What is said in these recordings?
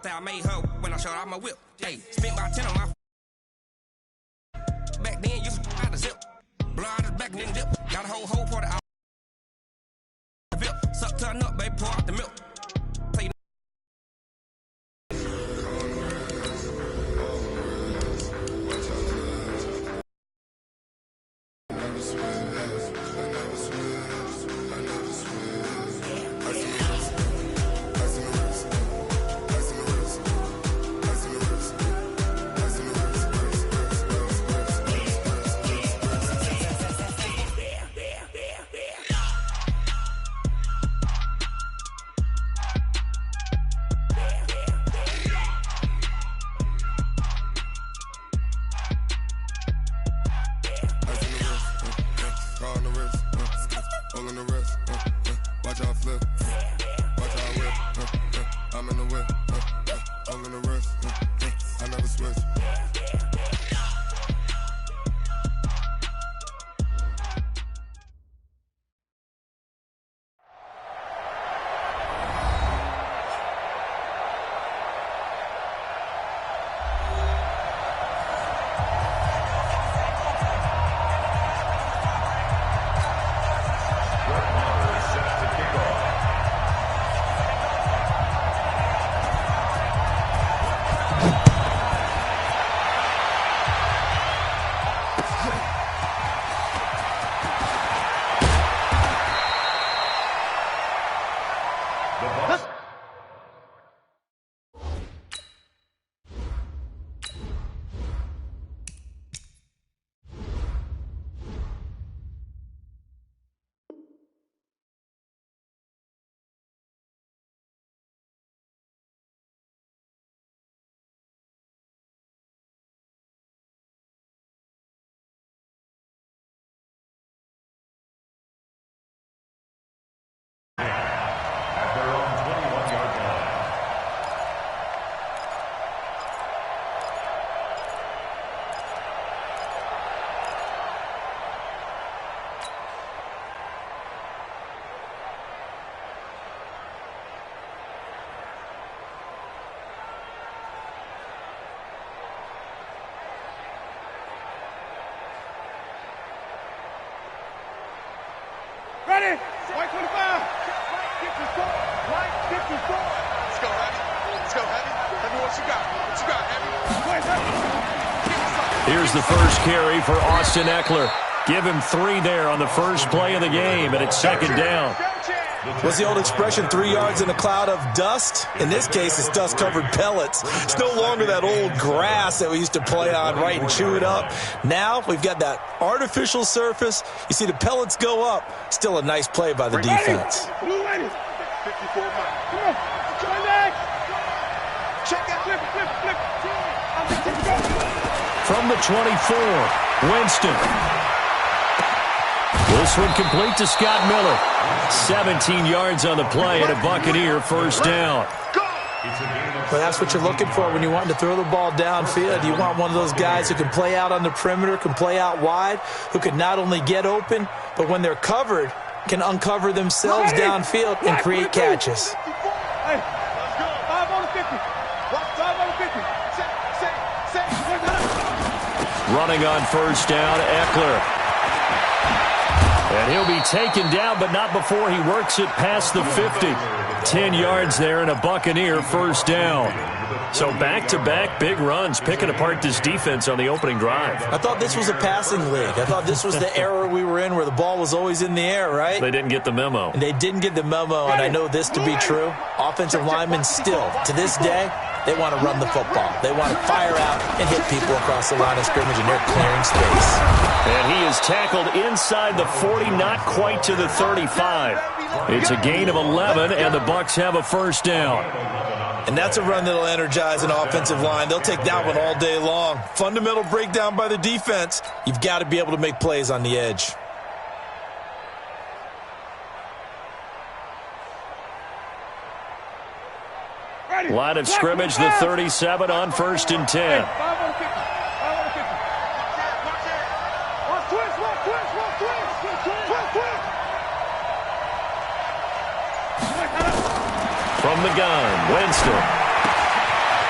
say I made her when I showed out my whip. Hey, spent about 10 on my. Back then, used to out the zip. Blow out his back and then dip. Got a whole for the out. Suck, turn up, baby, pour out the milk. Ready? White 25. Right 54. Right 54. Let's go, Heavy. Let's go, Heavy. Heavy, what you got? What you got, Heavy? Here's the first carry for Austin Ekeler. Give him 3 there on the first play of the game, and it's second down. What's the old expression, 3 yards in a cloud of dust? In this case, it's dust-covered pellets. It's no longer that old grass that we used to play on, right, and chew it up. Now we've got that artificial surface. You see the pellets go up. Still a nice play by the defense. Blue ladies. 54 miles. Come on. Join that. Check that. Flip. From the 24, Winston. This one complete to Scott Miller. 17 yards on the play and a Buccaneer first down. Well, that's what you're looking for when you want to throw the ball downfield. You want one of those guys who can play out on the perimeter, can play out wide, who can not only get open, but when they're covered, can uncover themselves downfield and create catches. Hey, let's go. 5 on the 50. 5 on the 50. Running on first down, Ekeler. And he'll be taken down, but not before he works it past the 50. 10 yards there and a Buccaneer first down. So back-to-back big runs, picking apart this defense on the opening drive. I thought this was a passing league. I thought this was the era we were in where the ball was always in the air, right? They didn't get the memo. And they didn't get the memo, and I know this to be true. Offensive linemen still, to this day, they want to run the football. They want to fire out and hit people across the line of scrimmage, and they're clearing space. And he is tackled inside the 40, not quite to the 35. It's a gain of 11, and the Bucs have a first down. And that's a run that'll energize an offensive line. They'll take that one all day long. Fundamental breakdown by the defense. You've got to be able to make plays on the edge. Line of scrimmage, the 37 on 1st and 10. From the gun, Winston.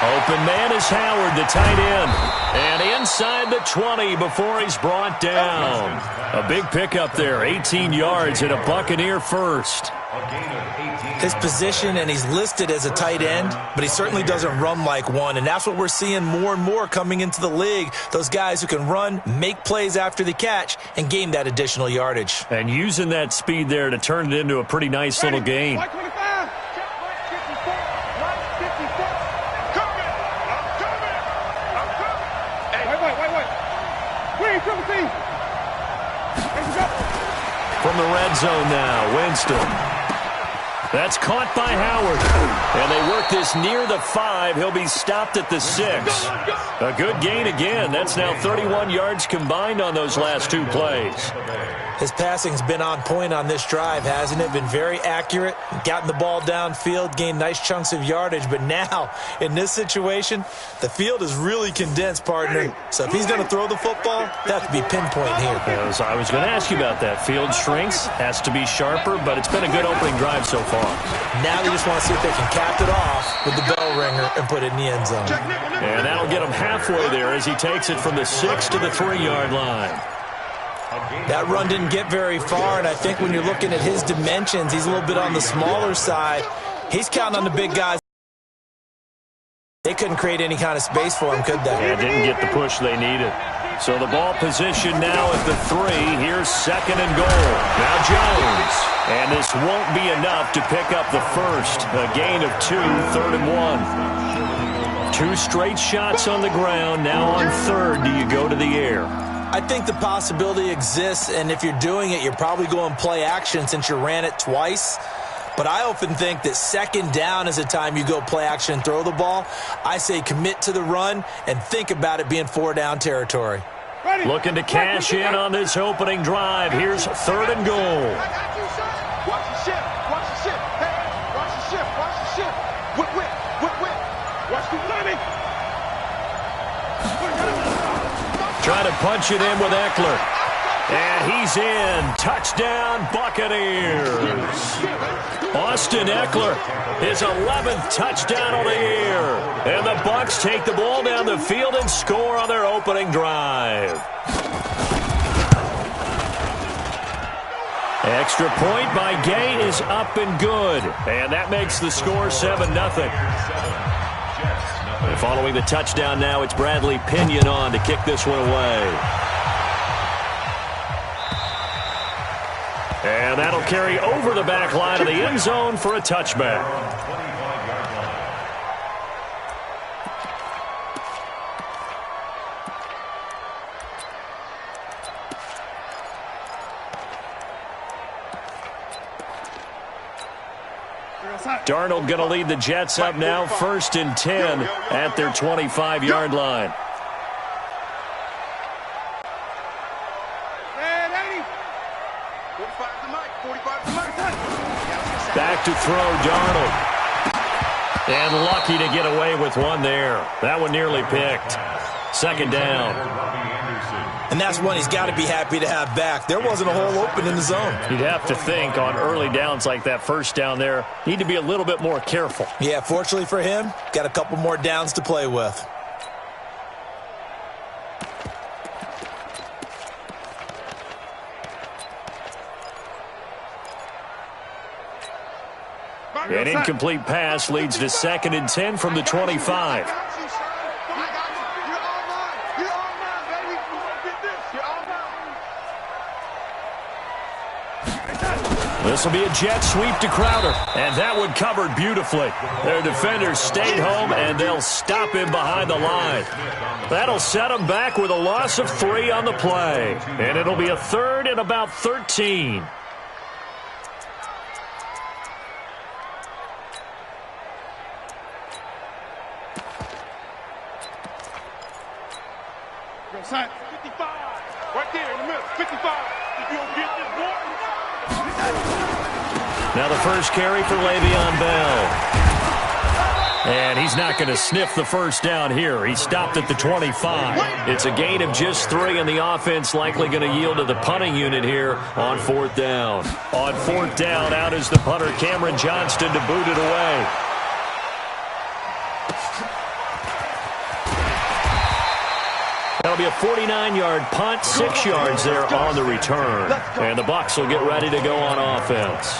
Open man is Howard, the tight end. And inside the 20 before he's brought down. A big pickup there, 18 yards and a Buccaneer first. His position, and he's listed as a tight end, but he certainly doesn't run like one, and that's what we're seeing more and more coming into the league. Those guys who can run, make plays after the catch, and gain that additional yardage. And using that speed there to turn it into a pretty nice little game. White 25. Check white 54. White 54. Coming. I'm coming. I'm coming. Hey. White. Green, triple team. From the red zone now, Winston. That's caught by Howard. And they work this near the 5. He'll be stopped at the 6. A good gain again. That's now 31 yards combined on those last 2 plays. His passing's been on point on this drive, hasn't it? Been very accurate, gotten the ball downfield, gained nice chunks of yardage. But now, in this situation, the field is really condensed, partner. So if he's going to throw the football, that have to be pinpoint here. As I was going to ask you about that. Field shrinks, has to be sharper, but it's been a good opening drive so far. Now they just want to see if they can cap it off with the bell ringer and put it in the end zone. And that'll get him halfway there as he takes it from the 6 to the 3-yard line. That run didn't get very far, and I think when you're looking at his dimensions, he's a little bit on the smaller side. He's counting on the big guys. They couldn't create any kind of space for him, could they? Yeah, didn't get the push they needed. So the ball position now at the 3. Here's 2nd and goal. Now Jones. And this won't be enough to pick up the first. A gain of 2, 3rd and 1. 2 straight shots on the ground. Now on 3rd, do you go to the air? I think the possibility exists, and if you're doing it, you're probably going play action since you ran it twice. But I often think that 2nd down is a time you go play action and throw the ball. I say commit to the run and think about it being 4-down territory. Looking to cash in on this opening drive. Here's 3rd and goal. Watch the shift. Watch the shift. Hey, watch the shift. Watch the shift. Whip. Watch the timing. Trying to punch it in with Eckler. And he's in. Touchdown, Buccaneers. Austin Eckler, his 11th touchdown on the year. And the Bucs take the ball down the field and score on their opening drive. Extra point by Gay is up and good. And that makes the score 7-0. And following the touchdown now, it's Bradley Pinion on to kick this one away. And that'll carry over the back line of the end zone for a touchback. Darnold going to lead the Jets up now, 1st and 10 at their 25-yard line. Back to throw, Darnold. And lucky to get away with one there. That one nearly picked. 2nd down. And that's one he's got to be happy to have back. There wasn't a hole open in the zone. You'd have to think on early downs like that 1st down there, need to be a little bit more careful. Yeah, fortunately for him, got a couple more downs to play with. An incomplete pass leads to 2nd and 10 from the 25. This will be a jet sweep to Crowder. And that one covered beautifully. Their defenders stayed home, and they'll stop him behind the line. That'll set him back with a loss of 3 on the play. And it'll be a 3rd and about 13. Side 55. Right there in the middle. 55. If you don't get this one. Now the first carry for Le'Veon Bell. And he's not going to sniff the 1st down here. He stopped at the 25. It's a gain of just 3, and the offense likely going to yield to the punting unit here on 4th down. On 4th down, out is the punter, Cameron Johnston, to boot it away. it'll be a 49-yard punt, 6 yards there on the return. And the Bucs will get ready to go on offense.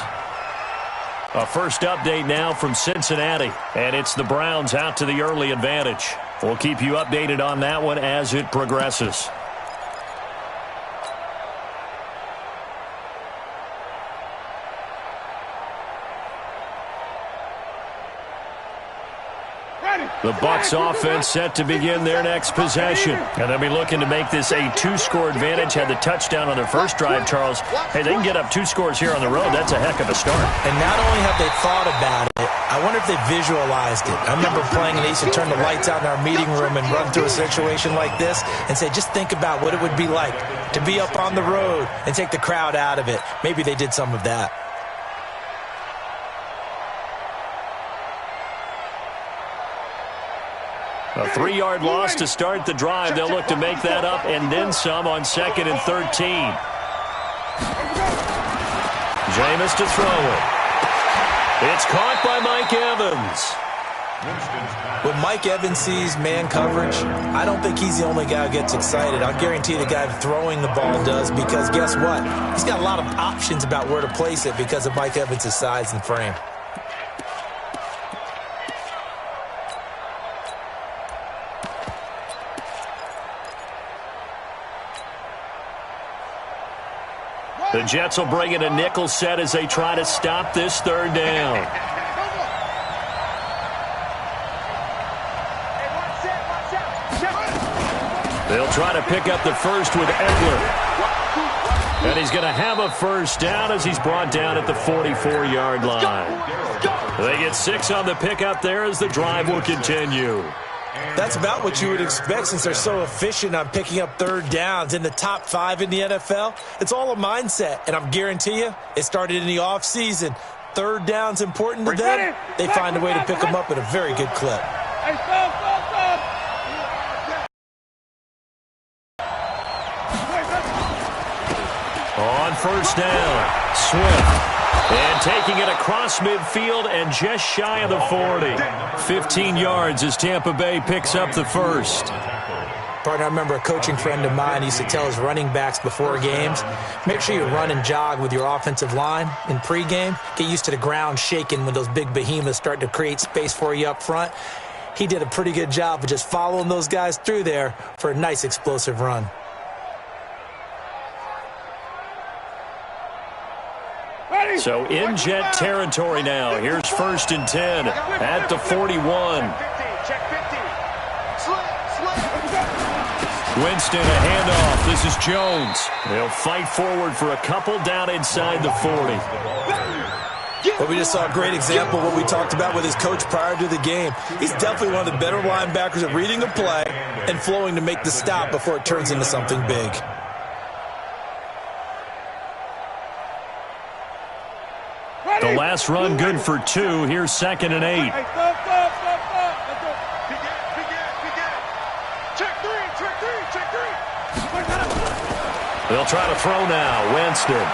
A first update now from Cincinnati, and it's the Browns out to the early advantage. We'll keep you updated on that one as it progresses. The Bucs offense set to begin their next possession. And they'll be looking to make this a 2-score advantage. Had the touchdown on their first drive, Charles. Hey, they can get up 2 scores here on the road. That's a heck of a start. And not only have they thought about it, I wonder if they visualized it. I remember playing and they used to turn the lights out in our meeting room and run through a situation like this and say, just think about what it would be like to be up on the road and take the crowd out of it. Maybe they did some of that. A 3-yard loss to start the drive. They'll look to make that up and then some on 2nd and 13. Jameis to throw it. It's caught by Mike Evans. When Mike Evans sees man coverage, I don't think he's the only guy who gets excited. I'll guarantee the guy throwing the ball does, because guess what? He's got a lot of options about where to place it because of Mike Evans' size and frame. The Jets will bring in a nickel set as they try to stop this 3rd down. They'll try to pick up the first with Eckler. And he's going to have a first down as he's brought down at the 44-yard line. They get 6 on the pickup there as the drive will continue. That's about what you would expect since they're so efficient on picking up 3rd downs in the top 5 in the NFL. It's all a mindset, and I'm guarantee you it started in the offseason. 3rd down's important to them. They find a way to pick them up at a very good clip. On first down, Swift. And taking it across midfield and just shy of the 40. 15 yards as Tampa Bay picks up the first. Partner, I remember a coaching friend of mine used to tell his running backs before games, make sure you run and jog with your offensive line in pregame. Get used to the ground shaking when those big behemoths start to create space for you up front. He did a pretty good job of just following those guys through there for a nice explosive run. So in Jet territory now. Here's 1st and 10 at the 41. Winston, a handoff. This is Jones. They'll fight forward for a couple down inside the 40. Well, we just saw a great example of what we talked about with his coach prior to the game. He's definitely one of the better linebackers at reading a play and flowing to make the stop before it turns into something big. The last run good for 2. Here's 2nd and 8. They'll try to throw now. Winston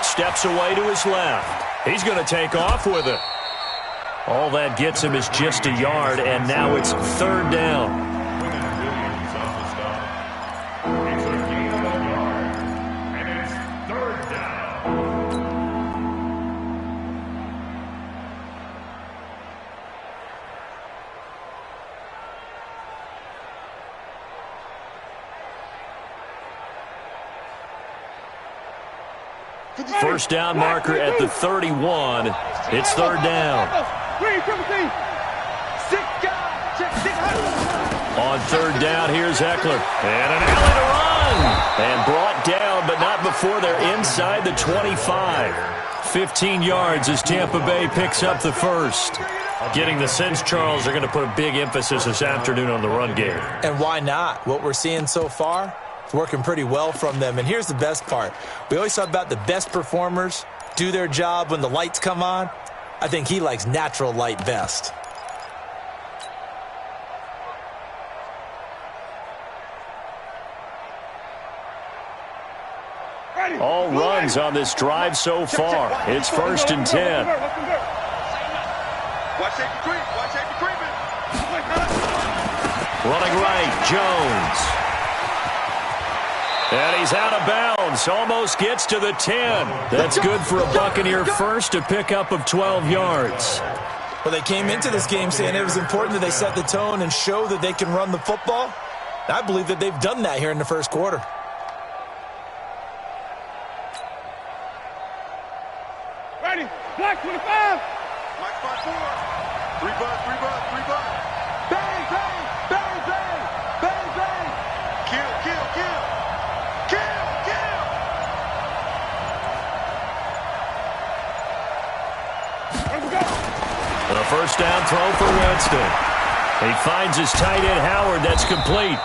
steps away to his left. He's going to take off with it. All that gets him is just a yard, and now it's 3rd down. First down marker at the 31. It's 3rd down. On 3rd down, here's Eckler. And an alley to run. And brought down, but not before they're inside the 25. 15 yards as Tampa Bay picks up the first. Getting the sense, Charles, they're going to put a big emphasis this afternoon on the run game. And why not? What we're seeing so far, it's working pretty well from them. And here's the best part. We always talk about the best performers do their job when the lights come on. I think he likes natural light best. All runs on this drive so far. It's 1st and 10. Running right, Jones. And he's out of bounds. Almost gets to the 10. That's good for a Buccaneer first, a pickup of 12 yards. Well, they came into this game saying it was important that they set the tone and show that they can run the football. I believe that they've done that here in the first quarter. Ready. Black 25. Black 5-4. 3 bucks, 3 bucks, 3 bucks. Bang, bang, bang, bang, bang, bang. Kill, kill, kill. Kill, kill. Let's go. A first down throw for Winston. He finds his tight end, Howard. That's complete.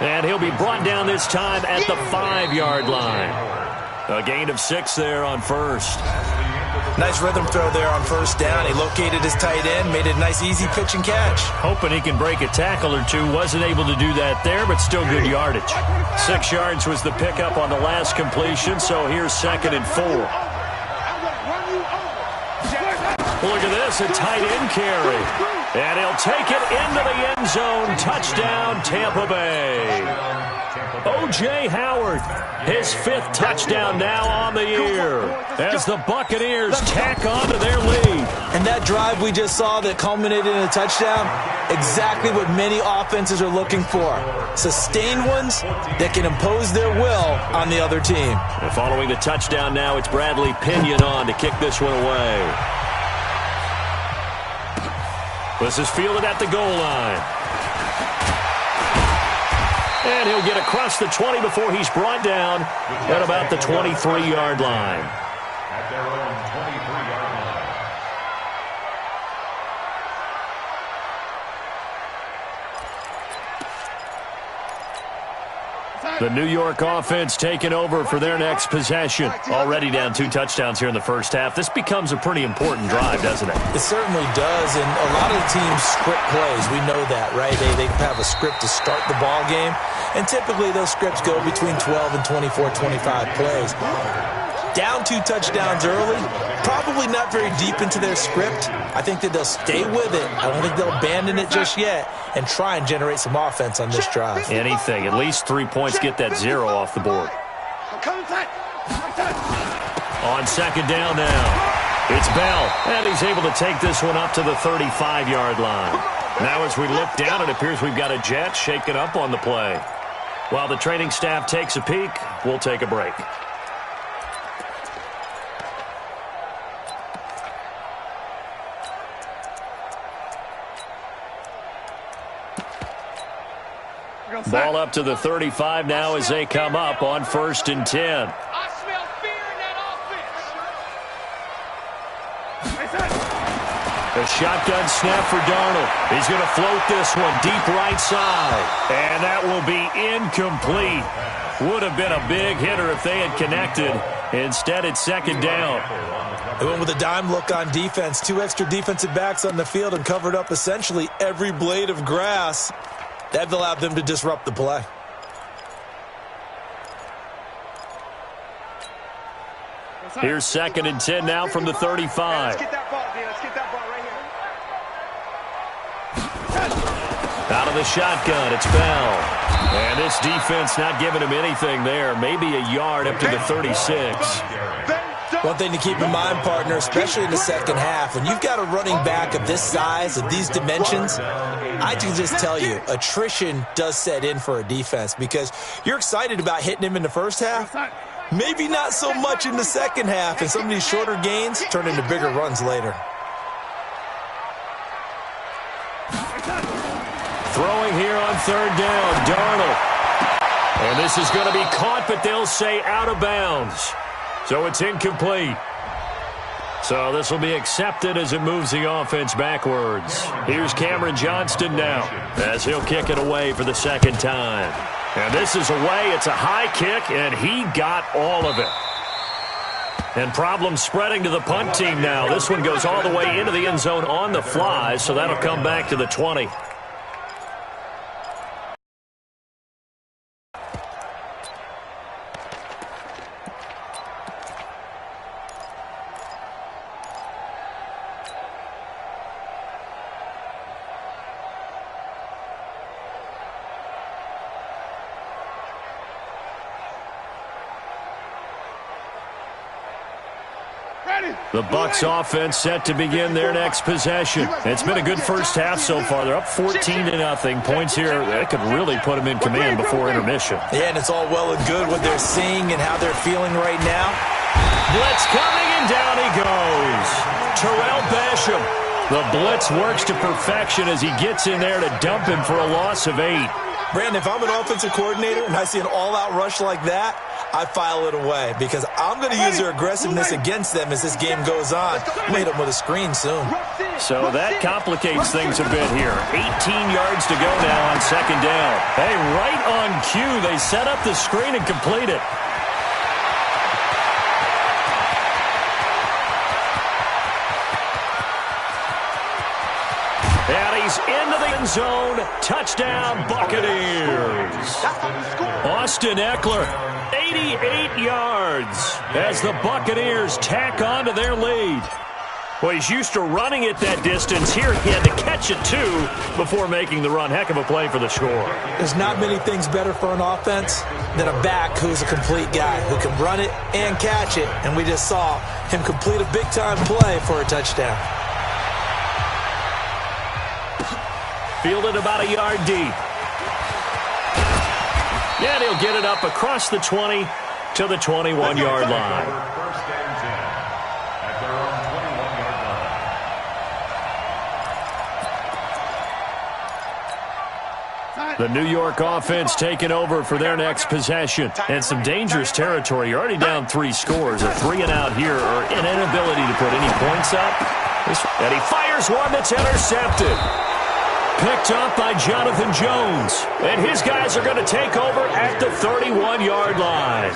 And he'll be brought down this time at the 5-yard line. A gain of 6 there on first. Nice rhythm throw there on first down. He located his tight end, made it a nice easy pitch and catch. Hoping he can break a tackle or two. Wasn't able to do that there, but still good yardage. 6 yards was the pickup on the last completion, so here's 2nd and 4. Look at this, a tight end carry. And he'll take it into the end zone. Touchdown, Tampa Bay. O.J. Howard, his 5th touchdown now on the year as the Buccaneers tack on to their lead. And that drive we just saw that culminated in a touchdown, exactly what many offenses are looking for. Sustained ones that can impose their will on the other team. And following the touchdown now, it's Bradley Pinion on to kick this one away. This is fielded at the goal line. And he'll get across the 20 before he's brought down at about the 23-yard line. At their own 23-yard line. The New York offense taking over for their next possession. Already down 2 touchdowns here in the first half. This becomes a pretty important drive, doesn't it? It certainly does, and a lot of the teams script plays. We know that, right? They have a script to start the ball game, and typically those scripts go between 12 and 24, 25 plays. Down 2 touchdowns early, probably not very deep into their script. I think that they'll stay with it. I don't think they'll abandon it just yet and try and generate some offense on this drive. Anything. At least 3 points, get that 0 off the board. On 2nd down now, it's Bell, and he's able to take this one up to the 35-yard line. Now as we look down, it appears we've got a jet shaken up on the play. While the training staff takes a peek, we'll take a break. Ball up to the 35 now as they come up on 1st and 10. I smell fear in that offense. A shotgun snap for Darnold. He's going to float this one deep right side. And that will be incomplete. Would have been a big hitter if they had connected. Instead, it's 2nd down. They went with a dime look on defense. 2 extra defensive backs on the field and covered up essentially every blade of grass. That allowed them to disrupt the play. Here's 2nd and 10 now from the 35. Let's get that ball, D. Let's get that ball right here. Out of the shotgun, it's Bell. And this defense not giving him anything there. Maybe a yard up to the 36. One thing to keep in mind, partner, especially in the second half, when you've got a running back of this size, of these dimensions, I can just tell you, attrition does set in for a defense because you're excited about hitting him in the first half. Maybe not so much in the second half, and some of these shorter gains turn into bigger runs later. Throwing here on 3rd down, Darnold. And this is going to be caught, but they'll say out of bounds. So it's incomplete. So this will be accepted as it moves the offense backwards. Here's Cameron Johnston now as he'll kick it away for the 2nd time. And this is away. It's a high kick, and he got all of it. And problems spreading to the punt team now. This one goes all the way into the end zone on the fly, so that'll come back to the 20. The Bucs offense set to begin their next possession. It's been a good first half so far. They're up 14-0. Points here, that could really put them in command before intermission. Yeah, and it's all well and good what they're seeing and how they're feeling right now. Blitz coming, and down he goes. Terrell Basham. The blitz works to perfection as he gets in there to dump him for a loss of 8. Brandon, if I'm an offensive coordinator and I see an all-out rush like that, I file it away because I'm going to use their aggressiveness against them as this game goes on. We'll hit them with a screen soon. So that complicates things a bit here. 18 yards to go now on second down. Hey, right on cue, they set up the screen and complete it. And he's into the end zone. Touchdown, Buccaneers. Austin Eckler, 88 yards as the Buccaneers tack on to their lead. Well, he's used to running it that distance. Here he had to catch it, too, before making the run. Heck of a play for the score. There's not many things better for an offense than a back who's a complete guy, who can run it and catch it. And we just saw him complete a big-time play for a touchdown. Fielded about a yard deep. And he'll get it up across the 20 to the 21-yard line. The New York offense taking over for their next possession. And some dangerous territory. You're already down 3 scores. A 3-and-out here, or an inability to put any points up. And he fires one that's intercepted. Picked up by Jonathan Jones. And his guys are going to take over at the 31-yard line.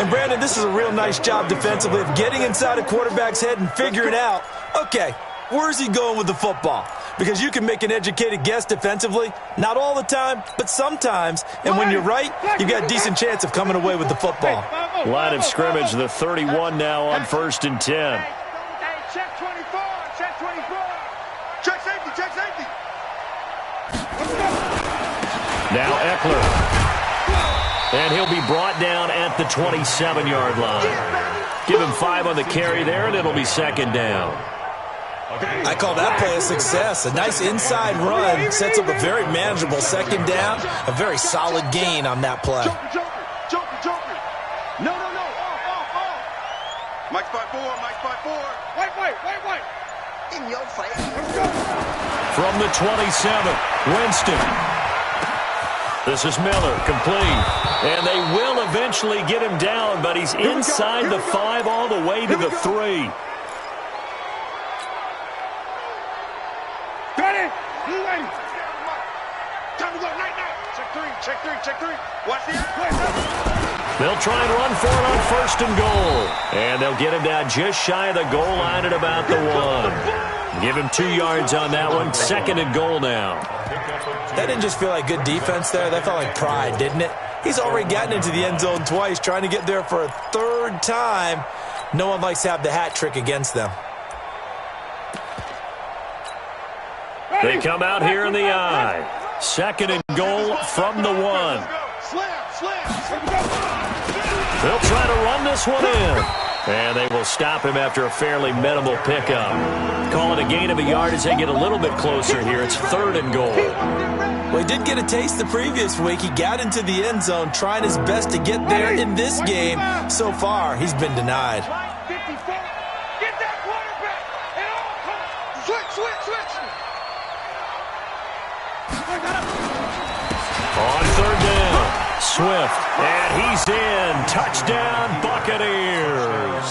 And, Brandon, this is a real nice job defensively of getting inside a quarterback's head and figuring out, okay, where's he going with the football? Because you can make an educated guess defensively. Not all the time, but sometimes. And when you're right, you've got a decent chance of coming away with the football. Line of scrimmage, the 31 now on 1st and 10. Check 24. Check 24. Check safety. Check safety. Now Eckler. And he'll be brought down at the 27-yard line. Give him 5 on the carry there, and it'll be second down. I call that play a success. A nice inside run sets up a very manageable second down. A very solid gain on that play. Joker. No. Off. Mike's by 4. Wait. In your face. From the 27, Winston. This is Miller, complete. And they will eventually get him down, but he's inside the 5 all the way to the 3. Ready? You ready? Time to go. Night. Check 3. Watch this. They'll try and run for it on 1st and goal. And they'll get him down just shy of the goal line at about the 1. Give him 2 yards on that one. 2nd and goal now. That didn't just feel like good defense there. That felt like pride, didn't it? He's already gotten into the end zone twice, trying to get there for a 3rd time. No one likes to have the hat trick against them. They come out here in the eye. 2nd and goal from the 1. They'll try to run this one in. And they will stop him after a fairly minimal pickup. Call it a gain of a yard as they get a little bit closer here. It's 3rd and goal. Well, he did get a taste the previous week. He got into the end zone trying his best to get there in this game. So far, he's been denied. Get that quarterback at all costs. Switch. On 3rd down, Swift, and he's in. Touchdown, Buccaneers.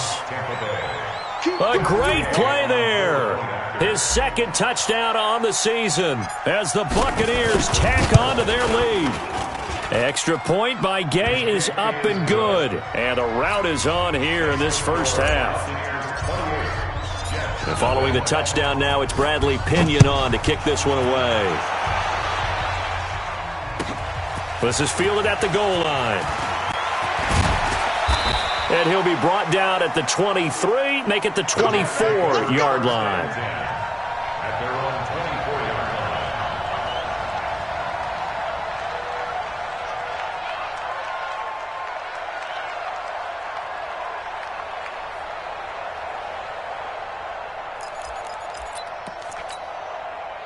A great play there. His 2nd touchdown on the season as the Buccaneers tack on to their lead. Extra point by Gay is up and good. And a rout is on here in this first half. And following the touchdown now, it's Bradley Pinion on to kick this one away. This is fielded at the goal line. And he'll be brought down at the 23, make it the 24-yard line.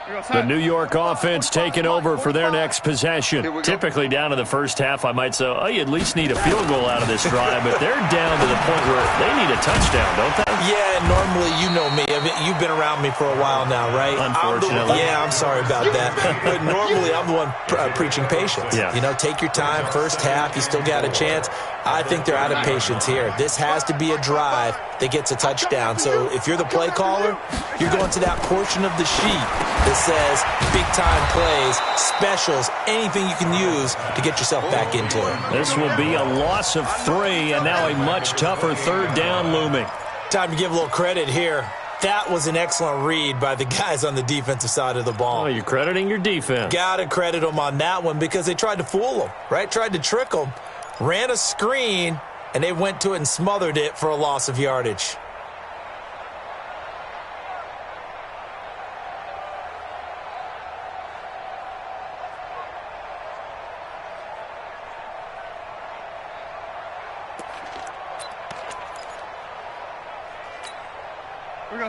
The New York offense taking over for their next possession. Typically down in the first half, I might say, oh, you at least need a field goal out of this drive, but they're down to the point where they need a touchdown, don't they? Yeah, normally, you know me. I mean, you've been around me for a while now, right? Unfortunately. I'm sorry about that. But normally, I'm the one preaching patience. Yeah. You know, take your time. First half, you still got a chance. I think they're out of patience here. This has to be a drive that gets a touchdown. So if you're the play caller, you're going to that portion of the sheet that says big-time plays, specials, anything you can use to get yourself back into it. This will be a loss of 3, and now a much tougher third down looming. Time to give a little credit here. That was an excellent read by the guys on the defensive side of the ball. Oh, you're crediting your defense. Got to credit them on that one because they tried to fool them, right? Tried to trick them, ran a screen, and they went to it and smothered it for a loss of yardage.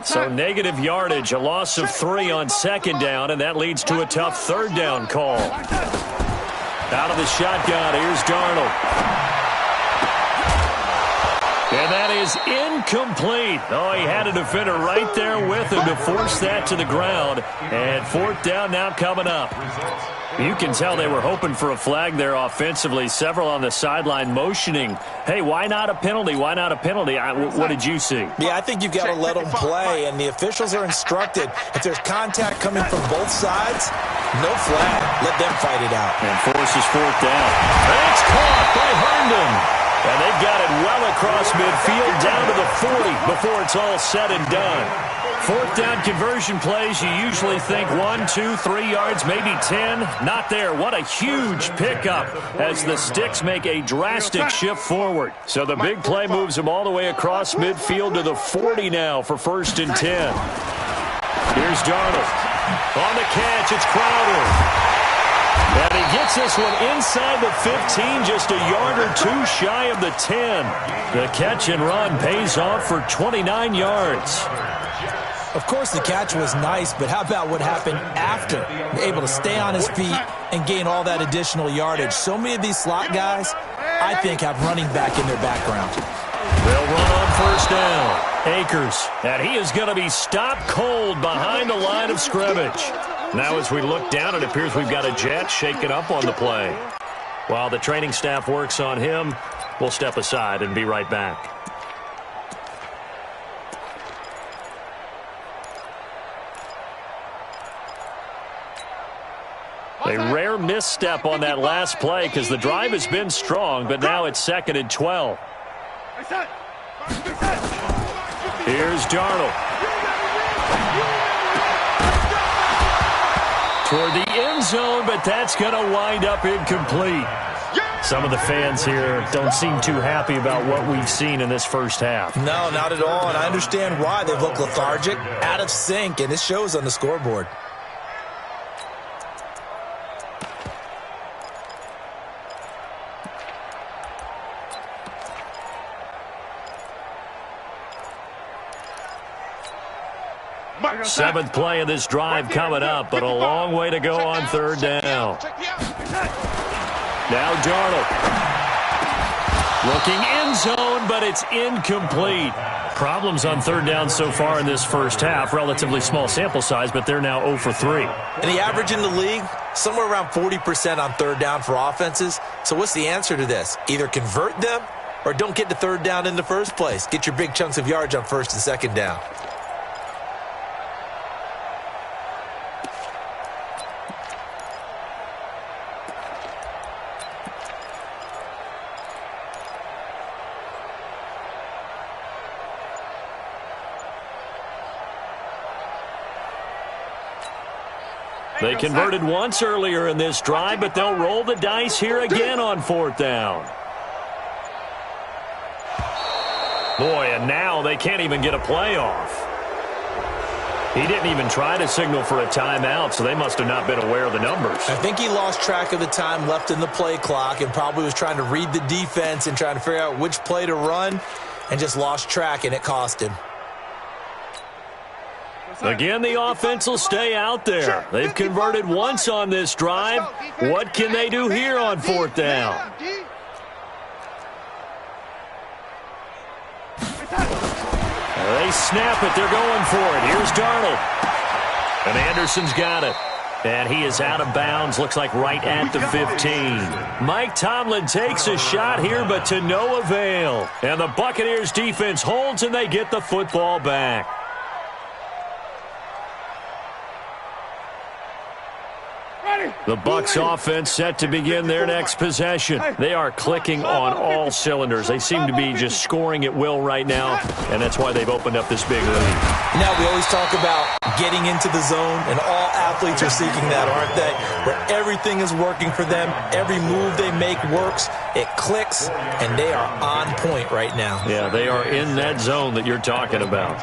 So negative yardage, a loss of 3 on second down, and that leads to a tough third down call. Out of the shotgun, here's Darnold. And that is incomplete. Oh, he had a defender right there with him to force that to the ground. And fourth down now coming up. You can tell they were hoping for a flag there offensively. Several on the sideline motioning, hey, why not a penalty? Why not a penalty? What did you see? Yeah, I think you've got to let them play, and the officials are instructed. If there's contact coming from both sides, no flag. Let them fight it out. And forces fourth down. And it's caught by Herndon. And they've got it well across midfield down to the 40 before it's all said and done. Fourth down conversion plays, you usually think 1, 2, 3 yards, maybe 10. Not there. What a huge pickup as the Sticks make a drastic shift forward. So the big play moves them all the way across midfield to the 40 now for 1st and 10. Here's Darnold. On the catch, it's Crowder. And he gets this one inside the 15, just a yard or 2 shy of the 10. The catch and run pays off for 29 yards. Of course, the catch was nice, but how about what happened after? Able to stay on his feet and gain all that additional yardage. So many of these slot guys, I think, have running back in their background. They'll run on first down. Akers, and he is going to be stopped cold behind the line of scrimmage. Now as we look down, it appears we've got a Jet shaken up on the play. While the training staff works on him, we'll step aside and be right back. A rare misstep on that last play because the drive has been strong, but now it's 2nd and 12. Here's Darnold. Toward the end zone, but that's going to wind up incomplete. Some of the fans here don't seem too happy about what we've seen in this first half. No, not at all, and I understand why. They look lethargic, out of sync, and this shows on the scoreboard. Seventh play of this drive coming up, but a long way to go on third down. Now Darnold. Looking end zone, but it's incomplete. Problems on third down so far in this first half. Relatively small sample size, but they're now 0 for 3. And the average in the league, somewhere around 40% on third down for offenses. So what's the answer to this? Either convert them or don't get to third down in the first place. Get your big chunks of yards on first and second down. They converted once earlier in this drive, but they'll roll the dice here again on fourth down. Boy, and now they can't even get a play off. He didn't even try to signal for a timeout, so they must have not been aware of the numbers. I think he lost track of the time left in the play clock and probably was trying to read the defense and trying to figure out which play to run and just lost track, and it cost him. Again, the offense will stay out there. They've converted once on this drive. What can they do here on 4th down? They snap it. They're going for it. Here's Darnold. And Anderson's got it. And he is out of bounds, looks like right at the 15. Mike Tomlin takes a shot here, but to no avail. And the Buccaneers defense holds, and they get the football back. The Bucs offense set to begin their next possession. They are clicking on all cylinders. They seem to be just scoring at will right now, and that's why they've opened up this big lead. Now, we always talk about getting into the zone, and all athletes are seeking that, aren't they? Where everything is working for them. Every move they make works. It clicks, and they are on point right now. Yeah, they are in that zone that you're talking about.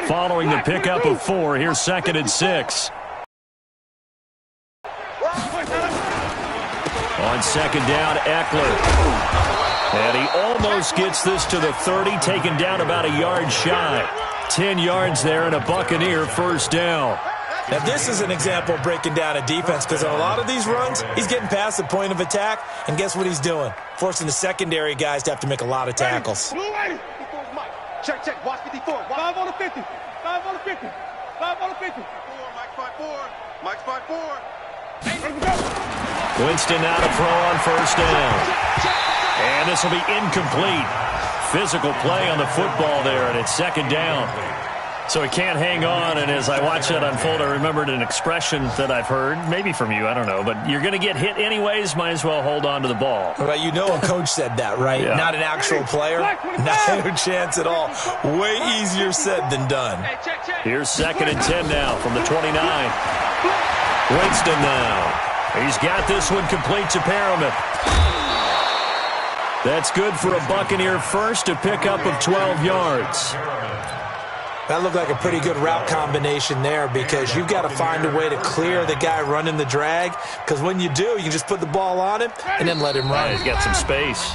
Following the pickup of 4, here's 2nd and 6. On 2nd down, Eckler. And he almost gets this to the 30, taken down about a yard shy. 10 yards there and a Buccaneer 1st down. Now, this is an example of breaking down a defense, because on a lot of these runs, he's getting past the point of attack, and guess what he's doing? Forcing the secondary guys to have to make a lot of tackles. Check, check. Watch 54. 5 on the 50. 5 on the 50. 5 on the 50. 4, Mike 5-4. Mike's 5-4. Winston now to throw on 1st down. And this will be incomplete. Physical play on the football there, and it's 2nd down. So he can't hang on, and as I watched that unfold, I remembered an expression that I've heard, maybe from you, I don't know, but you're going to get hit anyways, might as well hold on to the ball. Well, you know a coach said that, right? Yeah. Not an actual player. No chance at all. Way easier said than done. Here's 2nd and 10 now from the 29. Winston now. He's got this one complete to Perriman. That's good for a Buccaneer first, a pickup of 12 yards. That looked like a pretty good route combination there, because you've got to find a way to clear the guy running the drag, because when you do, you just put the ball on him and then let him run. He's got some space.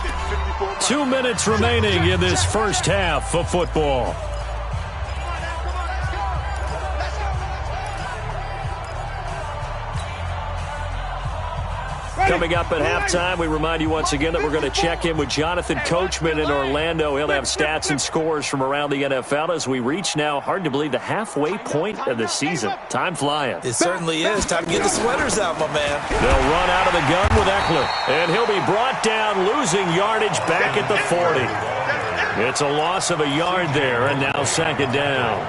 2 minutes remaining in this first half of football. Coming up at halftime, we remind you once again that we're going to check in with Jonathan Coachman in Orlando. He'll have stats and scores from around the NFL as we reach now, hard to believe, the halfway point of the season. Time flying. It certainly is. Time to get the sweaters out, my man. They'll run out of the gun with Eckler, and he'll be brought down, losing yardage back at the 40. It's a loss of a yard there, and now 2nd down.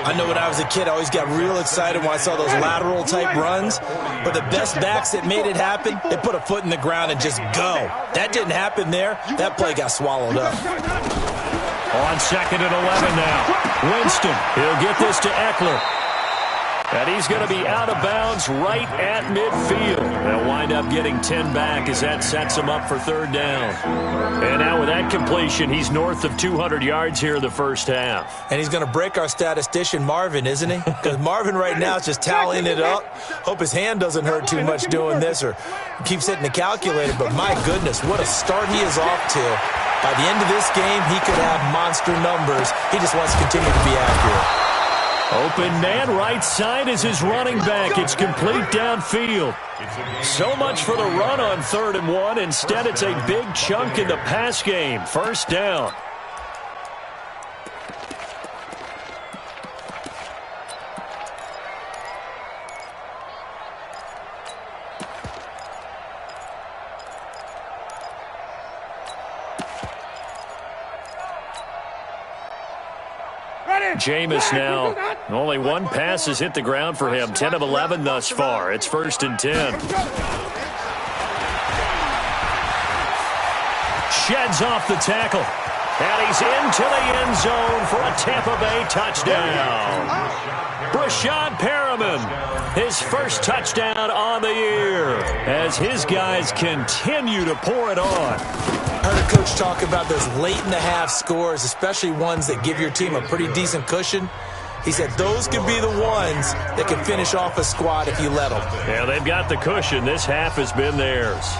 I know when I was a kid, I always got real excited when I saw those lateral-type runs. But the best backs that made it happen, they put a foot in the ground and just go. That didn't happen there. That play got swallowed up. On 2nd and 11 now. Winston, he'll get this to Eckler. And he's going to be out of bounds right at midfield. They'll wind up getting 10 back as that sets him up for 3rd down. And now with that completion, he's north of 200 yards here in the first half. And he's going to break our statistician Marvin, isn't he? Because Marvin right now is just tallying it up. Hope his hand doesn't hurt too much doing this or keeps hitting the calculator. But my goodness, what a start he is off to. By the end of this game, he could have monster numbers. He just wants to continue to be accurate. Open man right side is his running back. It's complete downfield. So much for the run on 3rd and 1. Instead, it's a big chunk in the pass game. 1st down. Jameis now. Only one pass has hit the ground for him. 10 of 11 thus far. It's 1st and 10. Sheds off the tackle. And he's into the end zone for a Tampa Bay touchdown. Brashad Perriman, his first touchdown on the year as his guys continue to pour it on. I heard a coach talk about those late-in-the-half scores, especially ones that give your team a pretty decent cushion. He said those could be the ones that can finish off a squad if you let them. Yeah, they've got the cushion. This half has been theirs.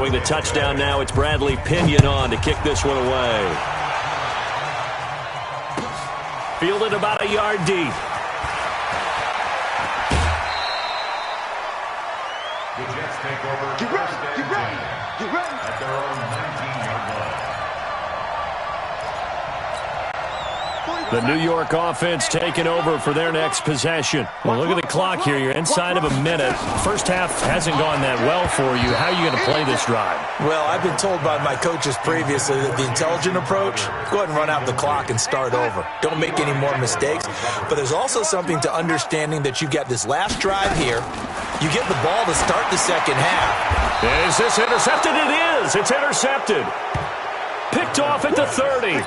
Following the touchdown now, it's Bradley Pinion on to kick this one away. Fielded about a yard deep. The Jets take over. Get ready. At their own 19-yard line. The New York offense taking over for their next possession. Well, look at the clock here. You're inside of a minute. First half hasn't gone that well for you. How are you going to play this drive? Well, I've been told by my coaches previously that the intelligent approach, go ahead and run out the clock and start over. Don't make any more mistakes. But there's also something to understanding that you got this last drive here. You get the ball to start the second half. Is this intercepted? It is. It's intercepted. Picked off at the 30.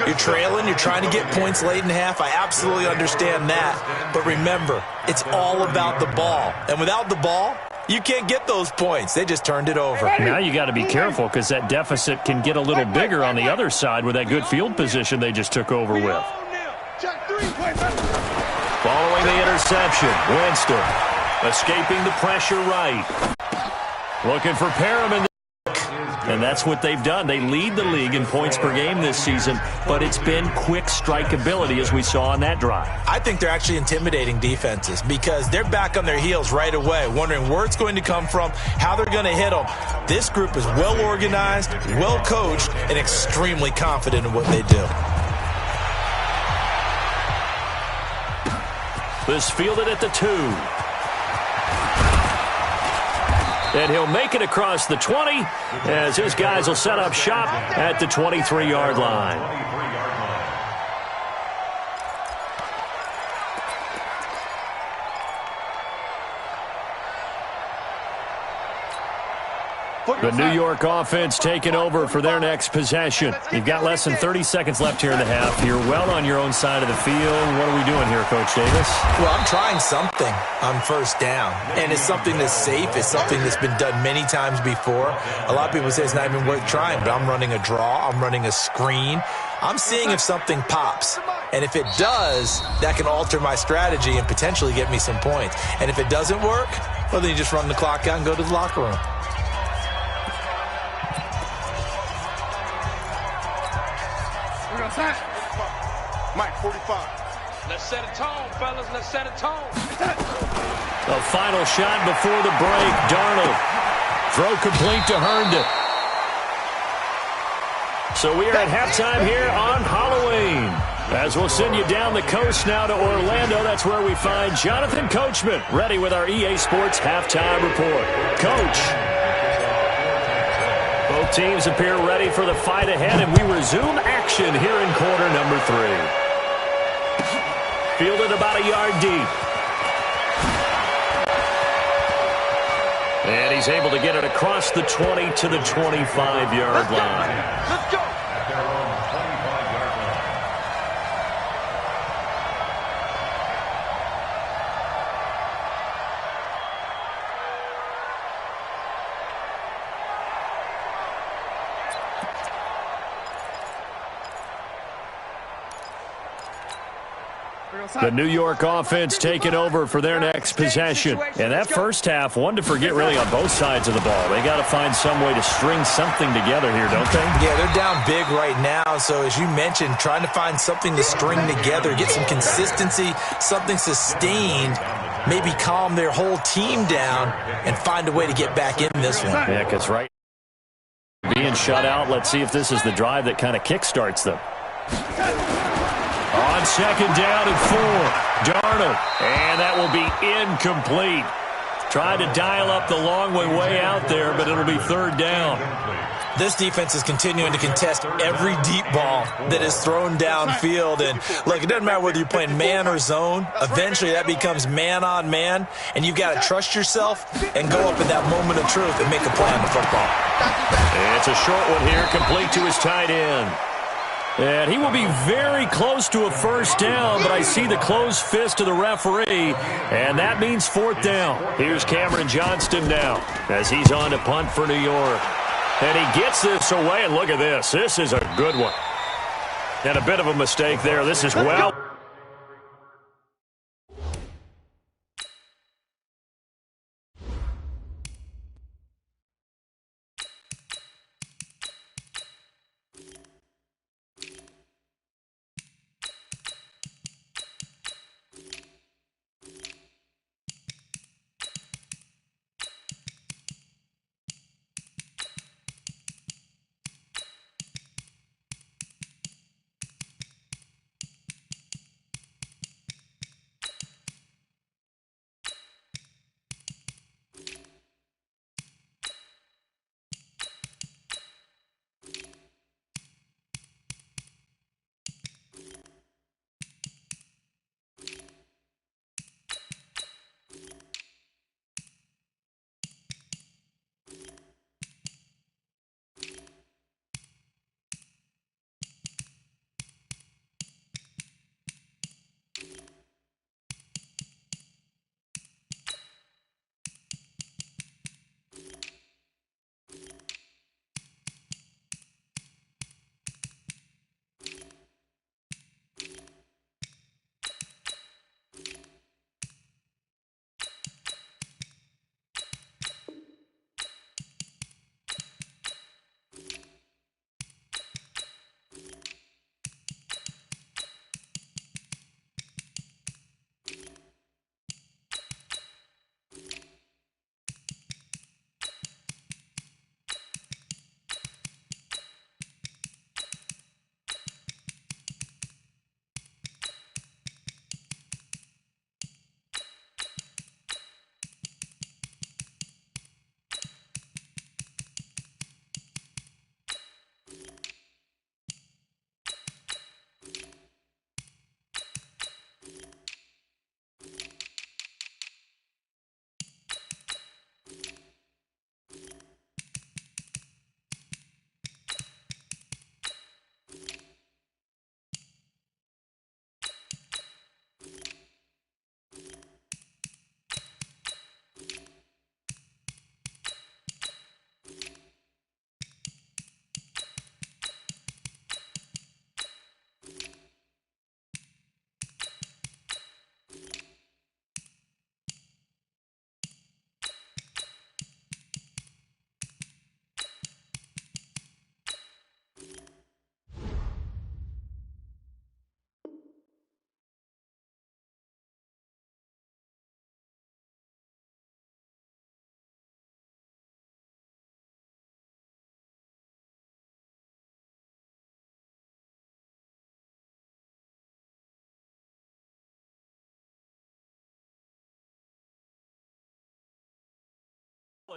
You're trailing. You're trying to get points late in half. I absolutely understand that. But remember, it's all about the ball. And without the ball, you can't get those points. They just turned it over. Now you got to be careful because that deficit can get a little bigger on the other side with that good field position they just took over with. Following the interception, Winston escaping the pressure right. Looking for Perriman. And that's what they've done. They lead the league in points per game this season, but it's been quick strike ability as we saw on that drive. I think they're actually intimidating defenses because they're back on their heels right away, wondering where it's going to come from, how they're going to hit them. This group is well organized, well coached, and extremely confident in what they do. This fielded at the 2. And he'll make it across the 20 as his guys will set up shop at the 23-yard line. The New York offense taking over for their next possession. You've got less than 30 seconds left here in the half. You're well on your own side of the field. What are we doing here, Coach Davis? Well, I'm trying something on first down, and it's something that's safe. It's something that's been done many times before. A lot of people say it's not even worth trying, but I'm running a draw. I'm running a screen. I'm seeing if something pops. And if it does, that can alter my strategy and potentially get me some points. And if it doesn't work, well, then you just run the clock out and go to the locker room. Mike, 45. Let's set a tone, fellas. Let's set a tone. A final shot before the break. Darnold. Throw complete to Herndon. So we are at halftime here on Halloween. As we'll send you down the coast now to Orlando. That's where we find Jonathan Coachman ready with our EA Sports halftime report. Coach. Both teams appear ready for the fight ahead, and we resume action here in quarter number 3. Fielded about a yard deep. And he's able to get it across the 20 to the 25-yard line. Let's go. At their own 25-yard line. The New York offense taking over for their next possession. And that first half, one to forget really on both sides of the ball. They got to find some way to string something together here, don't they? Yeah, they're down big right now. So as you mentioned, trying to find something to string together, get some consistency, something sustained, maybe calm their whole team down and find a way to get back in this one. Yeah, because right being shut out, let's see if this is the drive that kind of kickstarts them. On second down and 4, Darnold, and that will be incomplete. Trying to dial up the long way out there, but it'll be third down. This defense is continuing to contest every deep ball that is thrown downfield. And look, it doesn't matter whether you're playing man or zone. Eventually that becomes man on man, and you've got to trust yourself and go up in that moment of truth and make a play on the football. It's a short one here, complete to his tight end. And he will be very close to a first down, but I see the closed fist of the referee, and that means fourth down. Here's Cameron Johnston now as he's on to punt for New York. And he gets this away, and look at this. This is a good one. And a bit of a mistake there. This is well.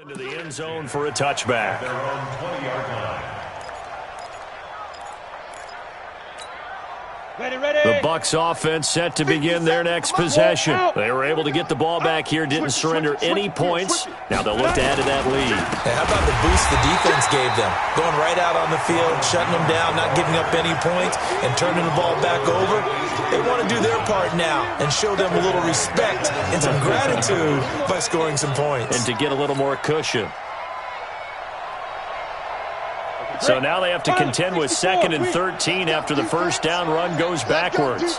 Into the end zone for a touchback. Their own 20-yard line. The Bucs offense set to begin their next possession. They were able to get the ball back here, didn't surrender any points. Now they'll look to add to that lead. How about the boost the defense gave them? Going right out on the field, shutting them down, not giving up any points, and turning the ball back over. They want to do their part now and show them a little respect and some gratitude by scoring some points. And to get a little more cushion. So now they have to contend with 2nd and 13 after the first down run goes backwards.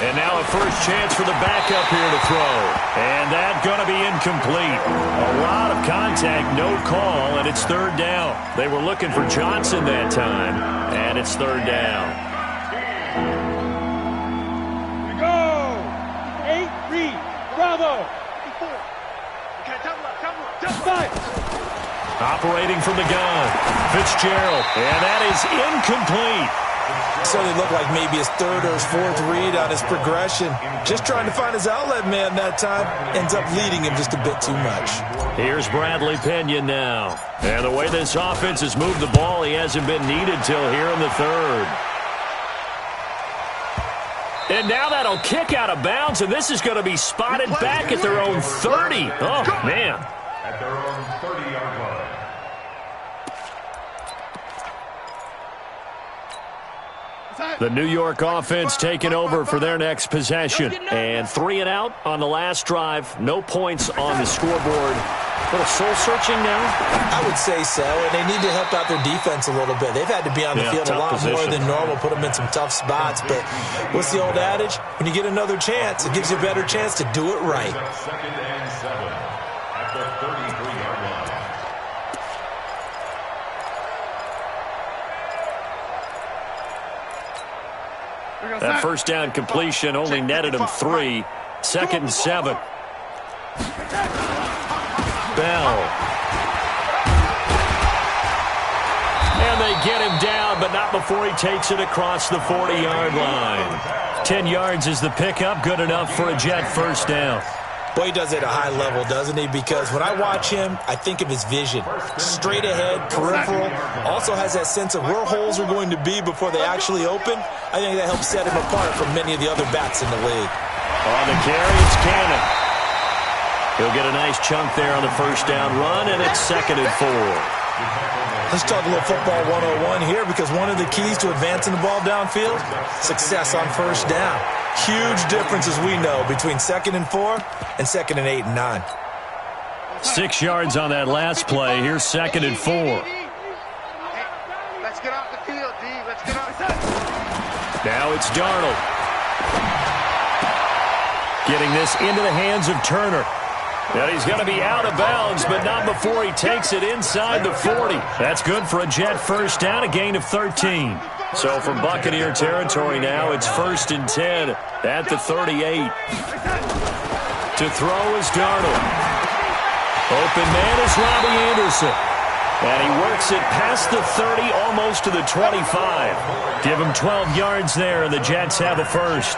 And now a first chance for the backup here to throw. And that's going to be incomplete. A lot of contact, no call, and it's 3rd down. They were looking for Johnson that time, and it's 3rd down. Here we go. 8, read. Bravo. 5. Operating from the gun, Fitzgerald, and that is incomplete. So they look like maybe his 3rd or his 4th read on his progression. Just trying to find his outlet man that time. Ends up leading him just a bit too much. Here's Bradley Pinion now. And the way this offense has moved the ball, he hasn't been needed till here in the 3rd. And now that'll kick out of bounds, and this is going to be spotted back at their own 30. Oh, man. At their own 30-yard line. The New York offense taking over for their next possession. And 3 and out on the last drive. No points on the scoreboard. A little soul-searching now? I would say so, and they need to help out their defense a little bit. They've had to be on the field a lot more than normal, put them in some tough spots. But what's the old adage? When you get another chance, it gives you a better chance to do it right. 2nd and 7 at the 33-yard line. That first down completion only netted him 3. 2nd and 7. Bell. And they get him down, but not before he takes it across the 40-yard line. 10 yards is the pickup, good enough for a Jet first down. Boy, he does it at a high level, doesn't he? Because when I watch him, I think of his vision. Straight ahead, peripheral. Also has that sense of where holes are going to be before they actually open. I think that helps set him apart from many of the other backs in the league. On the carry, it's Cannon. He'll get a nice chunk there on the first down run, and it's 2nd and 4. Let's talk a little football 101 here, because one of the keys to advancing the ball downfield, success on first down. Huge difference, as we know, between 2nd and 4 and 2nd and 8 and 9. 6 yards on that last play. Here's 2nd and 4. Let's get off the field, D. Let's get off the field. Now it's Darnold. Getting this into the hands of Turner. And he's going to be out of bounds, but not before he takes it inside the 40. That's good for a Jet first down, a gain of 13. So from Buccaneer territory now, it's 1st and 10 at the 38. To throw is Darnold. Open man is Robbie Anderson. And he works it past the 30, almost to the 25. Give him 12 yards there, and the Jets have a first.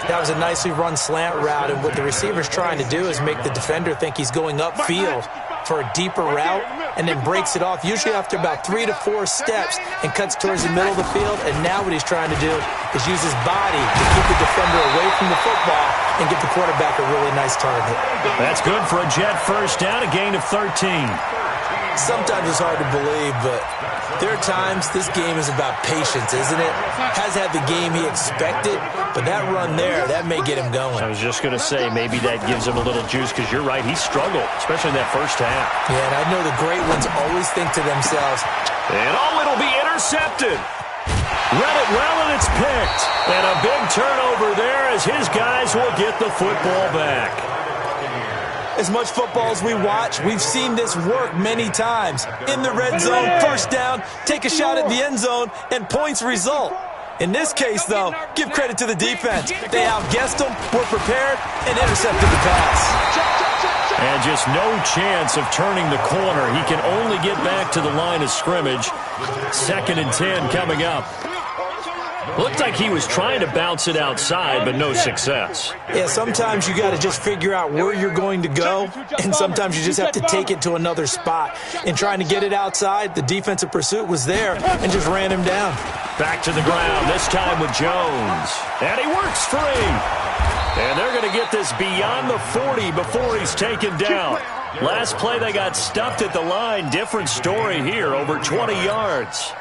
That was a nicely run slant route, and what the receiver's trying to do is make the defender think he's going upfield for a deeper route, and then breaks it off, usually after about 3 to 4 steps, and cuts towards the middle of the field. And now what he's trying to do is use his body to keep the defender away from the football and get the quarterback a really nice target. That's good for a Jet first down, a gain of 13. Sometimes it's hard to believe, but there are times this game is about patience, isn't it? Has had the game he expected, but that run there, that may get him going. I was just going to say, maybe that gives him a little juice, because you're right, he struggled, especially in that first half. Yeah, and I know the great ones always think to themselves, and it'll be intercepted. Read it well, and it's picked. And a big turnover there as his guys will get the football back. as much football as we watch, we've seen this work many times. In the red zone, first down, take a shot at the end zone, and points result. In this case, though, give credit to the defense. They outguessed them, were prepared, and intercepted the pass. And just no chance of turning the corner. He can only get back to the line of scrimmage. 2nd and 10 coming up. Looked like he was trying to bounce it outside, but no success. Yeah, sometimes you got to just figure out where you're going to go, and sometimes you just have to take it to another spot. In trying to get it outside, the defensive pursuit was there and just ran him down. Back to the ground, this time with Jones. And he works free. And they're going to get this beyond the 40 before he's taken down. Last play, they got stuffed at the line. Different story here, over 20 yards.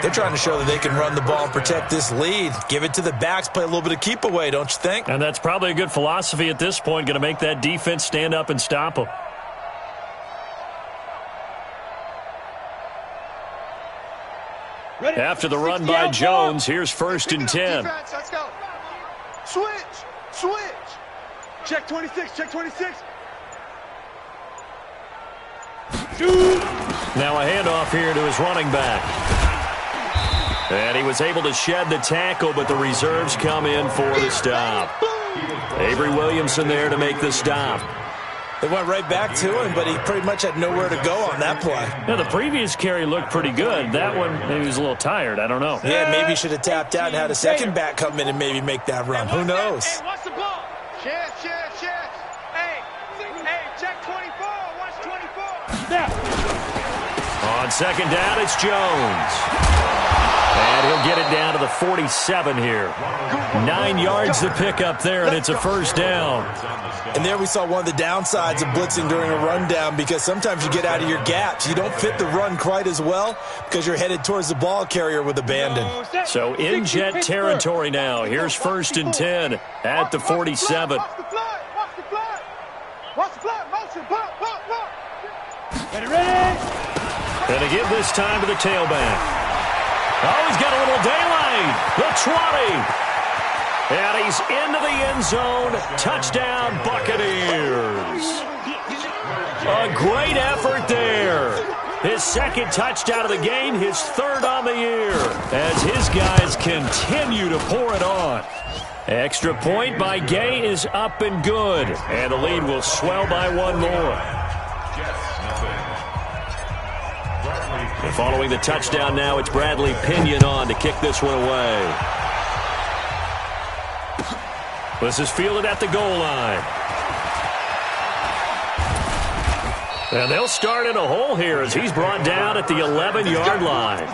They're trying to show that they can run the ball and protect this lead. Give it to the backs, play a little bit of keep away, don't you think? And that's probably a good philosophy at this point, going to make that defense stand up and stop them. After the run by Jones, here's 1st and 10. Let's go. Switch. Check 26, check 26. Now a handoff here to his running back. And he was able to shed the tackle, but the reserves come in for the stop. Avery Williamson there to make the stop. They went right back to him, but he pretty much had nowhere to go on that play. Now, the previous carry looked pretty good. That one, maybe he was a little tired. I don't know. Yeah, maybe he should have tapped out and had a second back come in and maybe make that run. Who knows? Hey, what's the ball? Check. Hey, check 24. Watch 24. On 2nd down, it's Jones. And he'll get it down to the 47 here. 9 yards to pick up there, and it's a 1st down. And there we saw one of the downsides of blitzing during a rundown, because sometimes you get out of your gaps. You don't fit the run quite as well because you're headed towards the ball carrier with abandon. So in jet territory now. Here's 1st and 10 at the 47. Watch the fly. Motion. Ready. And to give this time to the tailback. Oh, he's got a little daylight. The 20. And he's into the end zone. Touchdown, Buccaneers. A great effort there. His 2nd touchdown of the game, his 3rd on the year, as his guys continue to pour it on. Extra point by Gay is up and good, and the lead will swell by 1 more. And following the touchdown now, it's Bradley Pinion on to kick this one away. This is fielded at the goal line. And they'll start in a hole here as he's brought down at the 11-yard line.